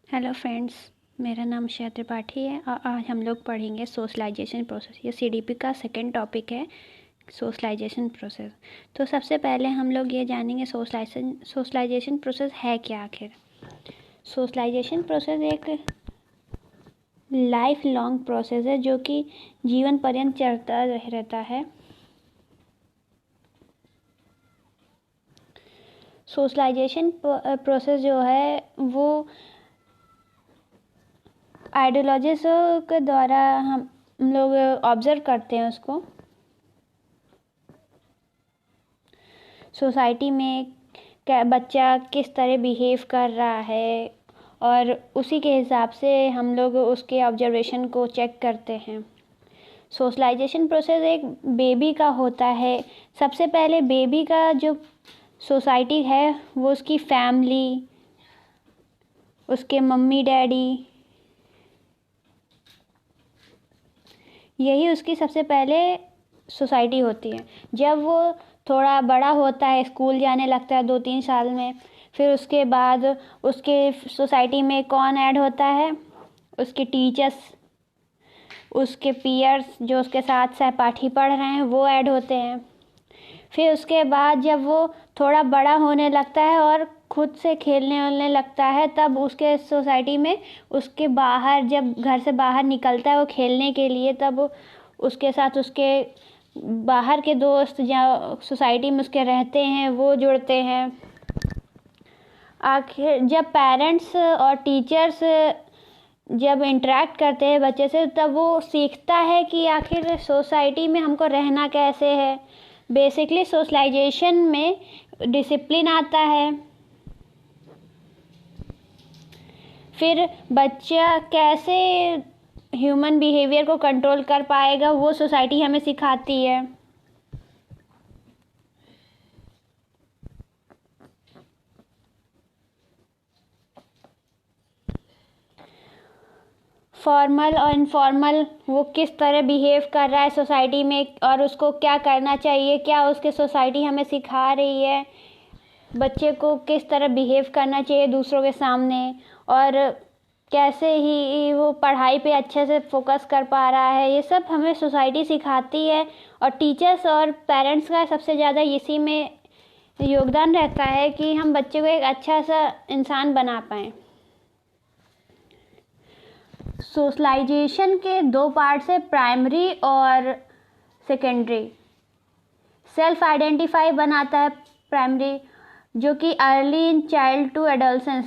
Hello friends, मेरा नाम श्रेया त्रिपाठी है और आज हम लोग पढ़ेंगे सोशलाइजेशन प्रोसेस। ये सीडीपी का सेकंड टॉपिक है, सोशलाइजेशन प्रोसेस। तो सबसे पहले हम लोग ये जानेंगे सोशलाइजेशन प्रोसेस है क्या आखिर। सोशलाइजेशन प्रोसेस एक लाइफ लॉन्ग प्रोसेस है जो कि जीवन पर्यंत चलता रहता है। सोशलाइजेशन प्रोसेस जो है वो आइडियोलॉजीज के द्वारा हम लोग ऑब्जर्व करते हैं उसको। सोसाइटी में क्या बच्चा किस तरह बिहेव कर रहा है और उसी के हिसाब से हम लोग उसके ऑब्जर्वेशन को चेक करते हैं। सोशलाइजेशन प्रोसेस एक बेबी का होता है। सबसे पहले बेबी का जो सोसाइटी है वो उसकी फैमिली, उसके मम्मी डैडी, यही उसकी सबसे पहले सोसाइटी होती है। जब वो थोड़ा बड़ा होता है, स्कूल जाने लगता है 2-3 साल में, फिर उसके बाद उसके सोसाइटी में कौन ऐड होता है? उसके टीचर्स, उसके पीयर्स जो उसके साथ सहपाठी पढ़ रहे हैं वो ऐड होते हैं। फिर उसके बाद जब वो थोड़ा बड़ा होने लगता है और खुद से खेलने उलने लगता है, तब उसके सोसाइटी में उसके बाहर, जब घर से बाहर निकलता है वो खेलने के लिए, तब उसके साथ उसके बाहर के दोस्त जो सोसाइटी में उसके रहते हैं वो जुड़ते हैं। आखिर जब पेरेंट्स और टीचर्स जब इंटरेक्ट करते हैं बच्चे से, तब वो सीखता है कि आखिर सोसाइटी में हमको रहना कैसे है। बेसिकली सोशलाइजेशन में डिसिप्लिन आता है। फिर बच्चा कैसे ह्यूमन बिहेवियर को कंट्रोल कर पाएगा वो सोसाइटी हमें सिखाती है। फॉर्मल और इनफॉर्मल वो किस तरह बिहेव कर रहा है सोसाइटी में और उसको क्या करना चाहिए, क्या उसके सोसाइटी हमें सिखा रही है बच्चे को किस तरह बिहेव करना चाहिए दूसरों के सामने, और कैसे ही वो पढ़ाई पे अच्छे से फोकस कर पा रहा है। ये सब हमें सोसाइटी सिखाती है और टीचर्स और पेरेंट्स का सबसे ज़्यादा इसी में योगदान रहता है कि हम बच्चे को एक अच्छा सा इंसान बना पाएँ। सोशलाइजेशन के 2 पार्ट्स है, प्राइमरी और सेकेंडरी। सेल्फ आइडेंटिफाई बनाता है प्राइमरी, जो कि early in child to adolescence,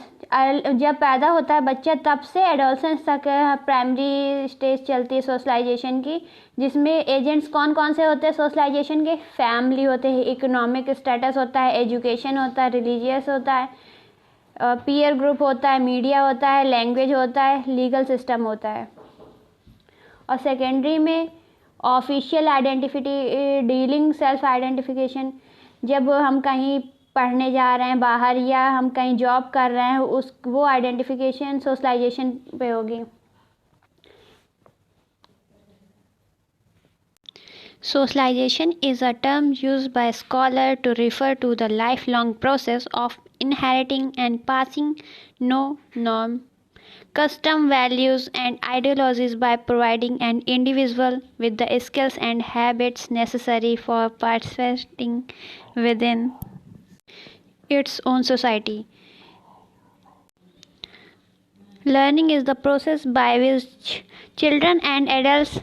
जब पैदा होता है बच्चा तब से एडोलसेंस तक प्राइमरी स्टेज चलती है सोशलाइजेशन की, जिसमें एजेंट्स कौन कौन से होते हैं सोशलाइजेशन के? फैमिली होते हैं, इकोनॉमिक स्टेटस होता है, एजुकेशन होता है, रिलीजियस होता है, पीयर ग्रुप होता है, मीडिया होता है, लैंग्वेज होता है, लीगल सिस्टम होता है। और सेकेंडरी में official identity dealing, self identification, जब हम कहीं पढ़ने जा रहे हैं बाहर या हम कहीं जॉब कर रहे हैं, उस वो आइडेंटिफिकेशन सोशलाइजेशन पे होगी। Socialization is a term used by scholars to refer to the lifelong process of inheriting and passing norm, custom, values, and ideologies by providing an individual with the skills and habits necessary for participating within its own society. Learning is the process by which children and adults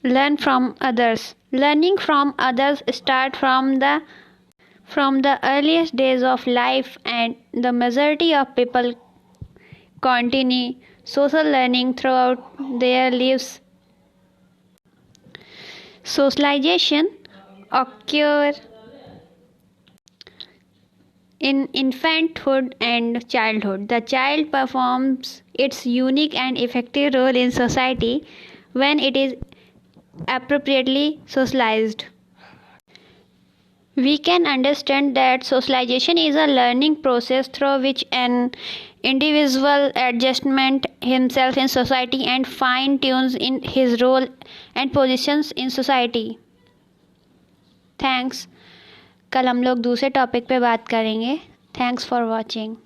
learn from others. Learning from others starts from the earliest days of life, and the majority of people continue social learning throughout their lives. Socialization occurs in infanthood and childhood. The child performs its unique and effective role in society when it is appropriately socialized. We can understand that socialization is a learning process through which an individual adjustment himself in society and fine tunes in his role and positions in society. Thanks. कल हम लोग दूसरे topic पे बात करेंगे। Thanks for watching.